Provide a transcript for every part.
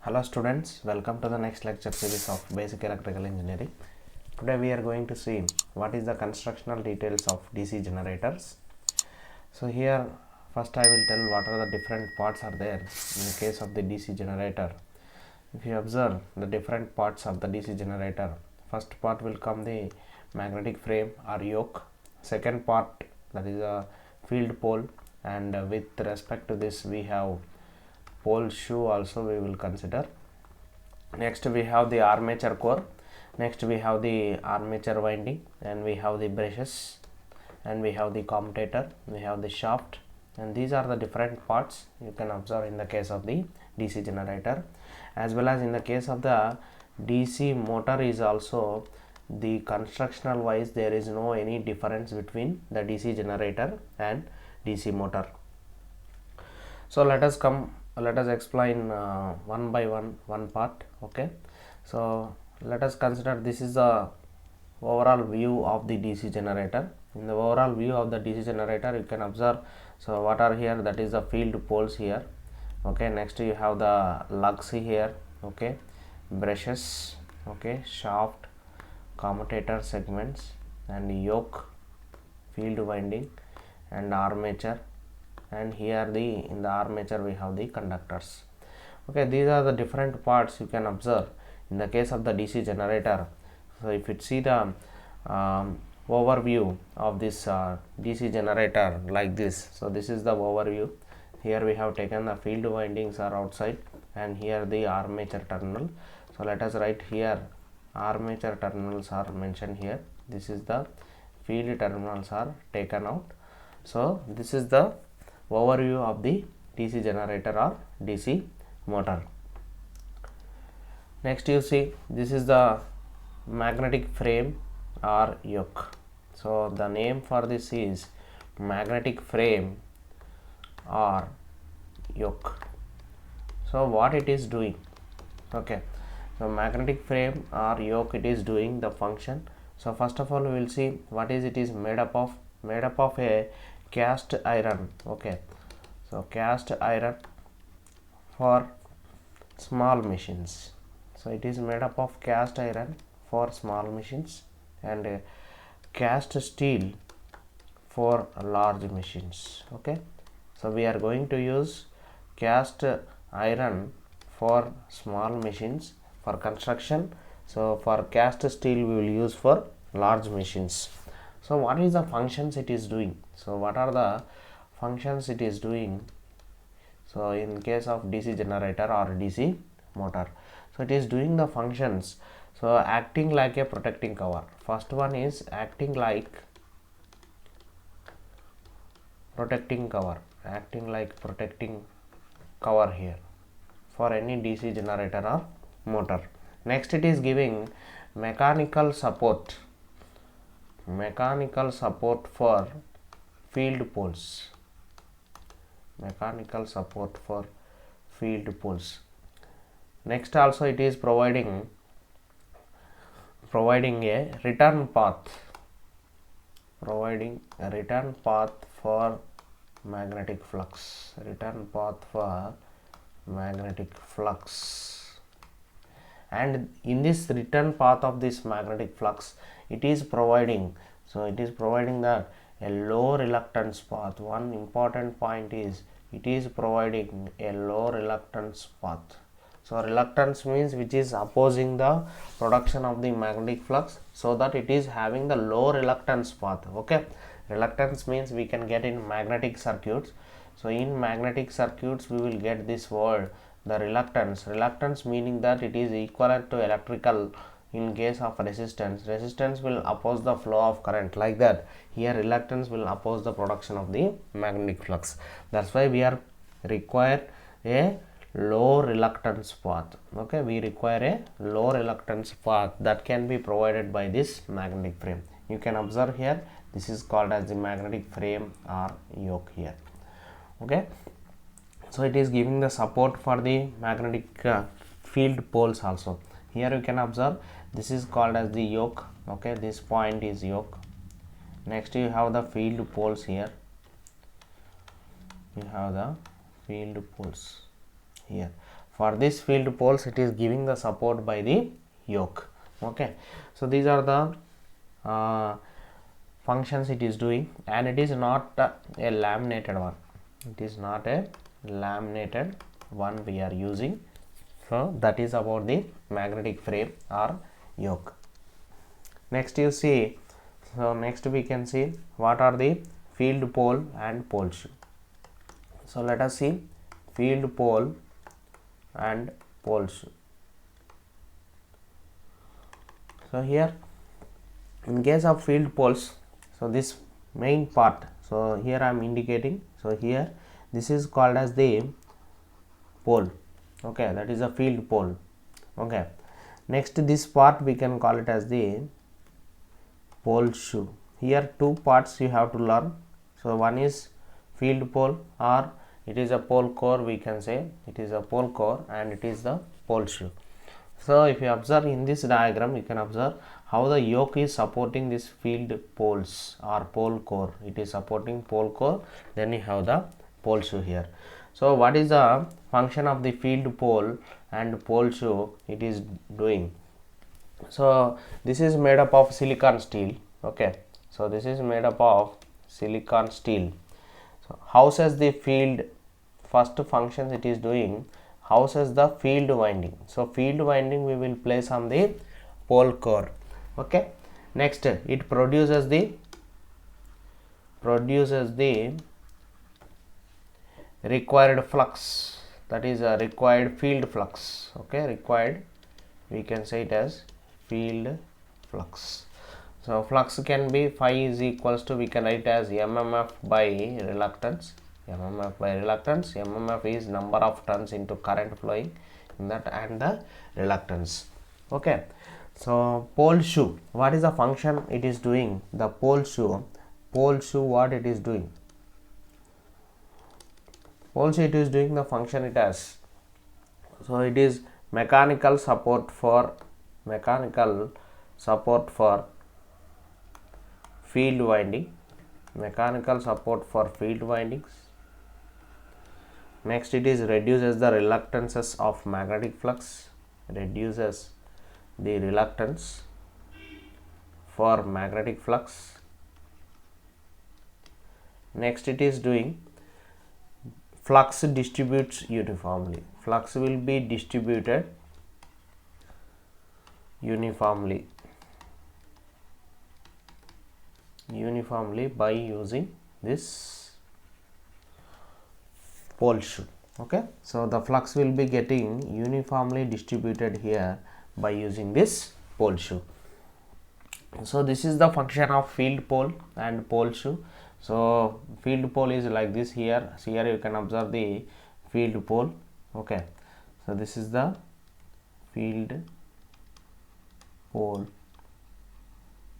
Hello students, welcome to the next lecture series of Basic Electrical Engineering. Today we are going to see what is the constructional details of DC generators. So here first I will tell what are the different parts are there in the case of the DC generator. If you observe the different parts of the DC generator, first part will come the magnetic frame or yoke, second part that is a field pole, and with respect to this we have pole shoe also we will consider. Next we have the armature core, next we have the armature winding, and we have the brushes, and we have the commutator, we have the shaft, and these are the different parts you can observe in the case of the DC generator. As well as in the case of the DC motor is also the constructional wise there is no any difference between the DC generator and DC motor. So let us explain one by one part. Okay, so let us consider this is the overall view of the DC generator. In the overall view of the DC generator you can observe, so what are here, that is the field poles here. Okay, next you have the lugs here, okay, brushes, okay, shaft, commutator segments, and yoke, field winding, and armature, and here in the armature we have the conductors. Okay, these are the different parts you can observe in the case of the DC generator. So if you see the overview of this DC generator like this, so this is the overview. Here we have taken the field windings are outside, and here the armature terminal. So let us write here armature terminals are mentioned here. This is the field terminals are taken out. So this is the overview of the DC generator or DC motor. Next you see this is the magnetic frame or yoke. So the name for this is magnetic frame or yoke. So what it is doing? Okay, so magnetic frame or yoke, it is doing the function. So first of all we will see what is it is made up of. Made up of a cast iron. Okay, so cast iron for small machines. So it is made up of cast iron for small machines, and cast steel for large machines. Okay, so we are going to use cast iron for small machines for construction. So for cast steel we will use for large machines. So what is the functions it is doing? So what are the functions it is doing? So in case of DC generator or DC motor, so it is doing the functions, so acting like a protecting cover. First one is acting like protecting cover, here for any DC generator or motor. Next it is giving mechanical support for field poles. Next also it is providing a return path, for magnetic flux, and in this return path of this magnetic flux it is providing, so it is providing the a low reluctance path. One important point is it is providing a low reluctance path. So reluctance means which is opposing the production of the magnetic flux, so that it is having the low reluctance path. Okay, reluctance means we can get in magnetic circuits. So in magnetic circuits we will get this word, the reluctance meaning that it is equivalent to electrical. In case of resistance will oppose the flow of current, like that. Here reluctance will oppose the production of the magnetic flux. That's why we are require a low reluctance path. Okay, we require a low reluctance path that can be provided by this magnetic frame. You can observe here this is called as the magnetic frame or yoke here. Okay, so it is giving the support for the magnetic field poles also. Here you can observe this is called as the yoke. Okay, this point is yoke. Next you have the field poles here. Here For this field poles, it is giving the support by the yoke. Okay, so these are the functions it is doing, and it is not a laminated one. It is not a laminated one we are using. So that is about the magnetic frame or yoke. Next you see, so next we can see what are the field pole and pole shoe. So let us see field pole and pole shoe. So here in case of field poles, so this main part, so here I am indicating, so here this is called as the pole. Okay, that is a field pole. Okay, next this part we can call it as the pole shoe. Here two parts you have to learn. So one is field pole, or it is a pole core, we can say it is a pole core, and it is the pole shoe. So if you observe in this diagram, you can observe how the yoke is supporting this field poles or pole core. It is supporting pole core, then you have the pole shoe here. So what is the function of the field pole and pole shoe it is doing? So this is made up of silicon steel. Okay, so this is made up of silicon steel. So houses the field, first functions it is doing, houses the field winding. So field winding we will place on the pole core. Okay, next it produces the required flux, that is a required field flux. Okay, required, we can say it as field flux. So flux can be phi is equals to, we can write as mmf by reluctance. mmf by reluctance, mmf is number of turns into current flowing in that, and the reluctance. Okay, so pole shoe, what is the function it is doing? The pole shoe what it is doing? Pole shoe it is doing the function it has. So it is mechanical support for field winding, mechanical support for field windings. Next it is reduces the reluctances of magnetic flux, reduces the reluctance for magnetic flux. Next it is doing flux distributes uniformly, flux will be distributed uniformly by using this pole shoe. Okay, so the flux will be getting uniformly distributed here by using this pole shoe. So this is the function of field pole and pole shoe. So field pole is like this here. So here you can observe the field pole. Okay, so this is the field pole,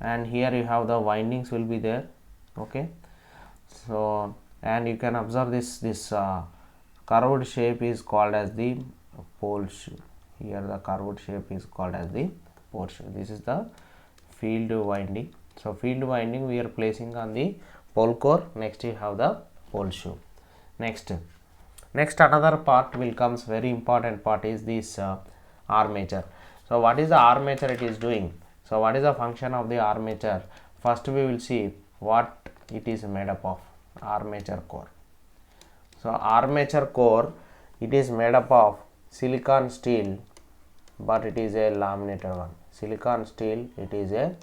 and here you have the windings will be there. Okay, so and you can observe this curved shape is called as the pole shoe. Here the curved shape is called as the pole shoe. This is the field winding. So field winding we are placing on the pole core. Next you have the pole shoe. Next another part will comes, very important part is this armature. So what is the armature it is doing? So what is the function of the armature? First we will see what it is made up of. Armature core. So armature core, it is made up of silicon steel, but it is a laminated one. Silicon steel, it is a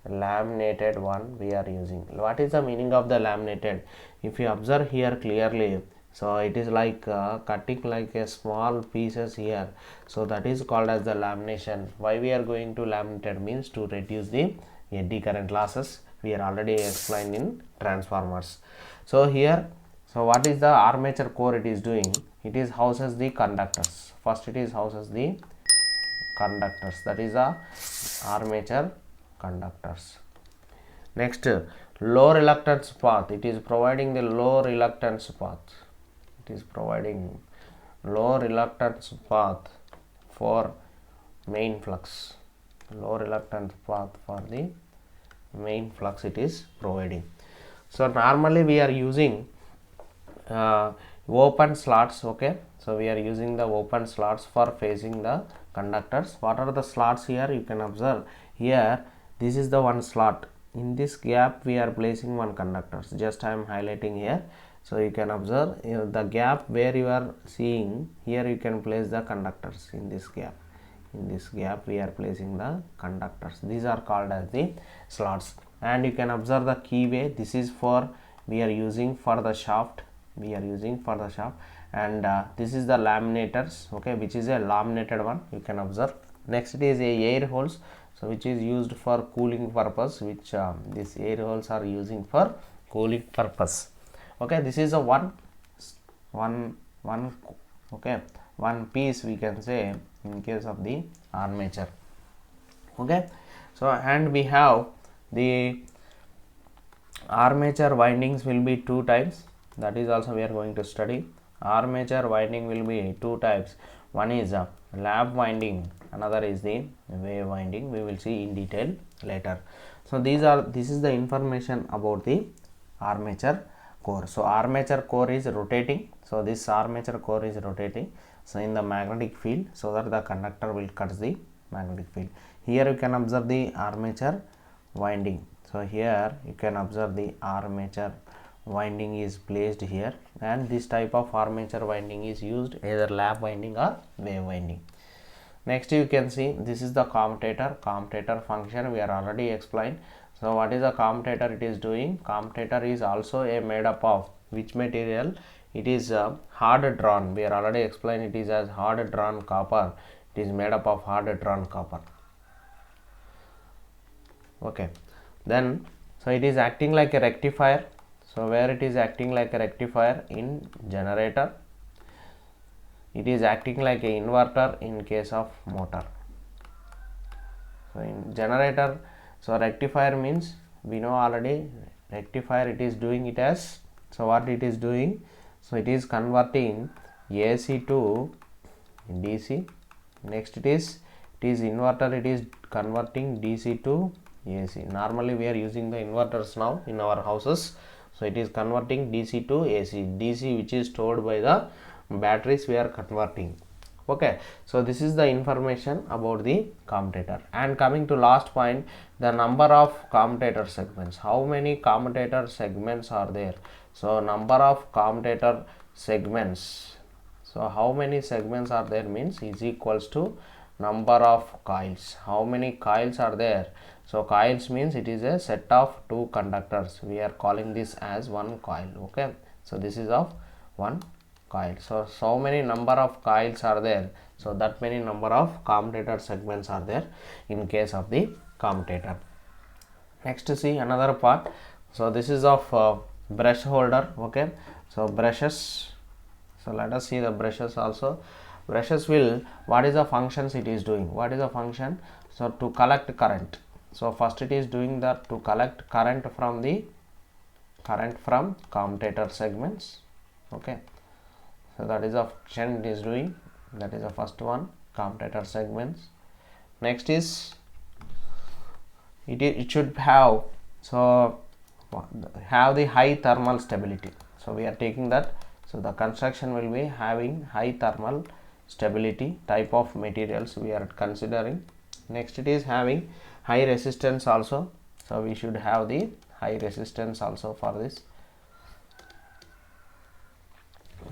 laminated one we are using. What is the meaning of the laminated? If you observe here clearly, so it is like cutting like a small pieces here, so that is called as the lamination. Why we are going to laminated means to reduce the eddy current losses. We are already explained in transformers. So here, so what is the armature core it is doing? It is houses the conductors. First it is houses the conductors, that is the armature conductors. Next, low reluctance path, it is providing the low reluctance path. It is providing low reluctance path for main flux. Low reluctance path for the main flux it is providing. So normally we are using open slots. Okay, so we are using the open slots for facing the conductors. What are the slots here? You can observe here, this is the one slot. In this gap we are placing one conductors. Just I am highlighting here. So you can observe the gap where you are seeing here, you can place the conductors in this gap. In this gap we are placing the conductors. These are called as the slots. And you can observe the keyway. This is for we are using for the shaft. We are using for the shaft. And this is the laminators. Okay, which is a laminated one. You can observe. Next it is a air holes. So which is used for cooling purpose. Which these air holes are using for cooling purpose. Okay, this is a one okay, one piece we can say in case of the armature. Okay, so and we have the armature windings will be two types. That is also we are going to study. Armature winding will be two types. One is a lap winding, another is the wave winding. We will see in detail later. So this is the information about the armature core. So armature core is rotating. So this armature core is rotating. So in the magnetic field, so that the conductor will cut the magnetic field. Here you can observe the armature winding. So here you can observe the armature winding is placed here, and this type of armature winding is used either lap winding or wave winding. Next you can see this is the commutator. Commutator function we are already explained. So what is a commutator? It is doing, commutator is also a made up of which material? It is hard drawn. We are already explained it is as hard drawn copper. It is made up of hard drawn copper. Okay, then so it is acting like a rectifier. So where it is acting like a rectifier? In generator. It is acting like a inverter in case of motor. So in generator, so rectifier means we know already rectifier, it is doing it as, so what it is doing? So it is converting AC to DC. Next it is inverter, it is converting DC to AC. Normally we are using the inverters now in our houses. So it is converting DC to AC. DC which is stored by the batteries we are converting. Okay, so this is the information about the commutator. And coming to last point, the number of commutator segments. How many commutator segments are there? So number of commutator segments. So how many segments are there means is equals to number of coils. How many coils are there? So coils means it is a set of two conductors. We are calling this as one coil. Okay, so this is of one coil. So many number of coils are there. So that many number of commutator segments are there in case of the commutator. Next to see another part. So this is of brush holder. Okay, so brushes. So let us see the brushes also. Brushes will, what is the functions it is doing? What is the function? So to collect current. So first it is doing that to collect current from commutator segments. Okay, so that is the function it is doing. That is the first one, commutator segments. Next is it should have, so have the high thermal stability. So we are taking that. So the construction will be having high thermal stability type of materials we are considering. Next it is having high resistance also. So we should have the high resistance also for this.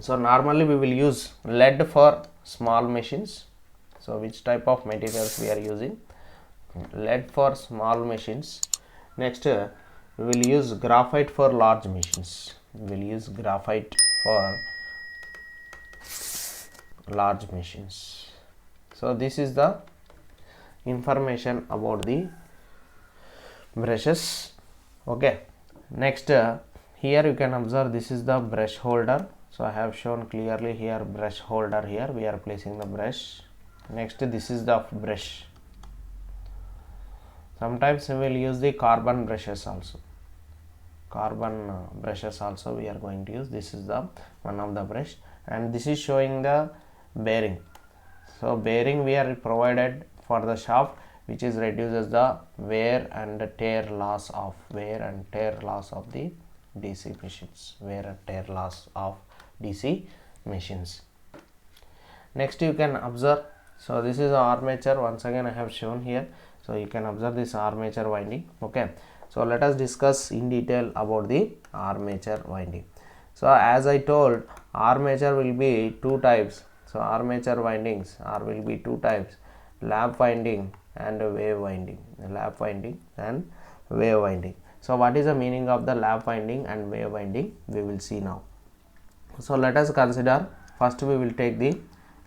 So normally we will use lead for small machines. So which type of materials we are using? Lead for small machines. Next we will use graphite for large machines. We will use graphite for large machines. So this is the information about the brushes. Okay, next here you can observe this is the brush holder. So I have shown clearly here brush holder. Here we are placing the brush. Next this is the brush. Sometimes we will use the carbon brushes also. Carbon brushes also we are going to use. This is the one of the brush, and this is showing the bearing. So bearing we are provided for the shaft, which is reduces the wear and tear loss of the DC machines. Wear and tear loss of DC machines. Next you can observe, so this is armature, once again I have shown here. So you can observe this armature winding. Okay, so let us discuss in detail about the armature winding. So as I told, armature will be two types. So armature windings will be two types, lap winding and wave winding. Lap winding and wave winding. So what is the meaning of the lap winding and wave winding, we will see now. So let us consider, first we will take the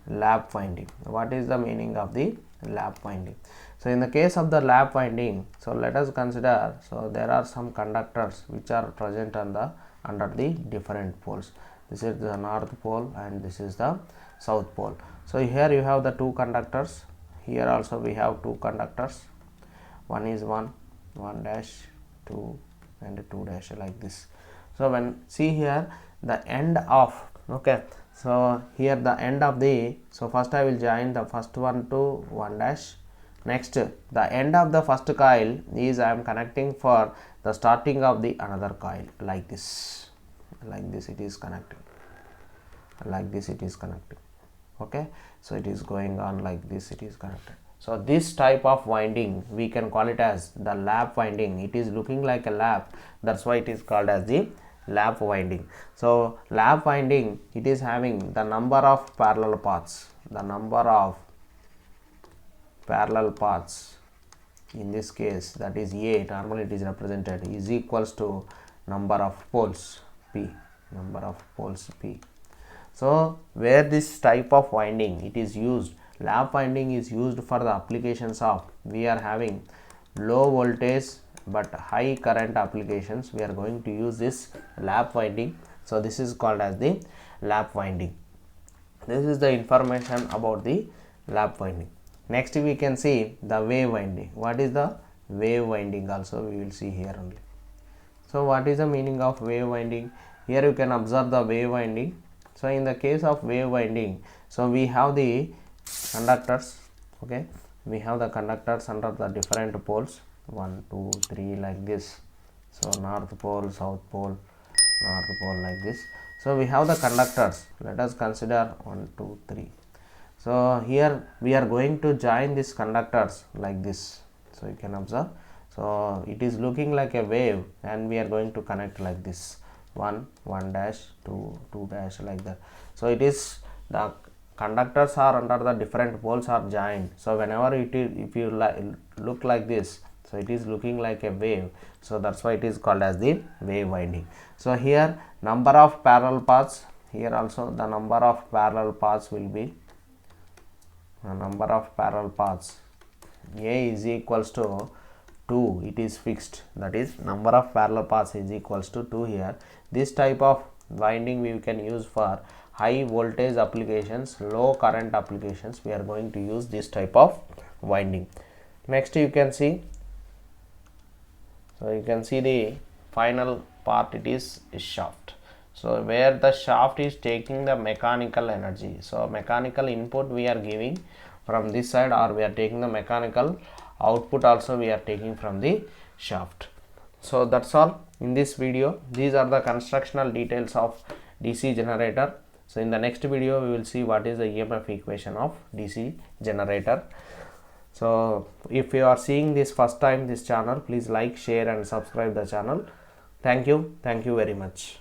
lap winding. What is the meaning of the lap winding? So in the case of the lap winding, so let us consider, so there are some conductors which are present on the under the different poles. This is the north pole and this is the south pole. So here you have the two conductors, here also we have two conductors, one is 1 dash, 2 and 2 dash, like this. So when see here the end of, okay, so here the end of the, so first I will join the first one to 1 dash. Next the end of the first coil is I am connecting for the starting of the another coil, like this it is connecting, like this it is connecting. Okay, so it is going on like this, it is connected. So this type of winding we can call it as the lap winding. It is looking like a lap, that's why it is called as the lap winding. So lap winding, it is having the number of parallel paths, the number of parallel paths, in this case that is A, normally it is represented, is equals to number of poles P, number of poles P. So where this type of winding it is used, lap winding is used for the applications of, we are having low voltage but high current applications, we are going to use this lap winding. So this is called as the lap winding. This is the information about the lap winding. Next we can see the wave winding. What is the wave winding also we will see here only. So what is the meaning of wave winding? Here you can observe the wave winding. So in the case of wave winding, so we have the conductors, okay, we have the conductors under the different poles, 1 2 3 like this. So north pole, south pole, north pole, like this. So we have the conductors, let us consider 1 2 3. So here we are going to join these conductors like this. So you can observe, so it is looking like a wave and we are going to connect like this, 1 dash, 2 dash, like that. So it is the conductors are under the different poles are joined. So whenever it is, if you look like this, so it is looking like a wave. So that's why it is called as the wave winding. So here number of parallel paths, here also the number of parallel paths will be, the number of parallel paths A is equals to 2, it is fixed, that is number of parallel paths is equals to 2 here. This type of winding we can use for high voltage applications, low current applications, we are going to use this type of winding. Next you can see, so you can see the final part, it is shaft. So where the shaft is taking the mechanical energy, so mechanical input we are giving from this side, or we are taking the mechanical output also we are taking from the shaft. So that's all in this video. These are the constructional details of DC generator. So in the next video we will see what is the EMF equation of DC generator. So if you are seeing this first time this channel, please like, share and subscribe the channel. Thank you very much.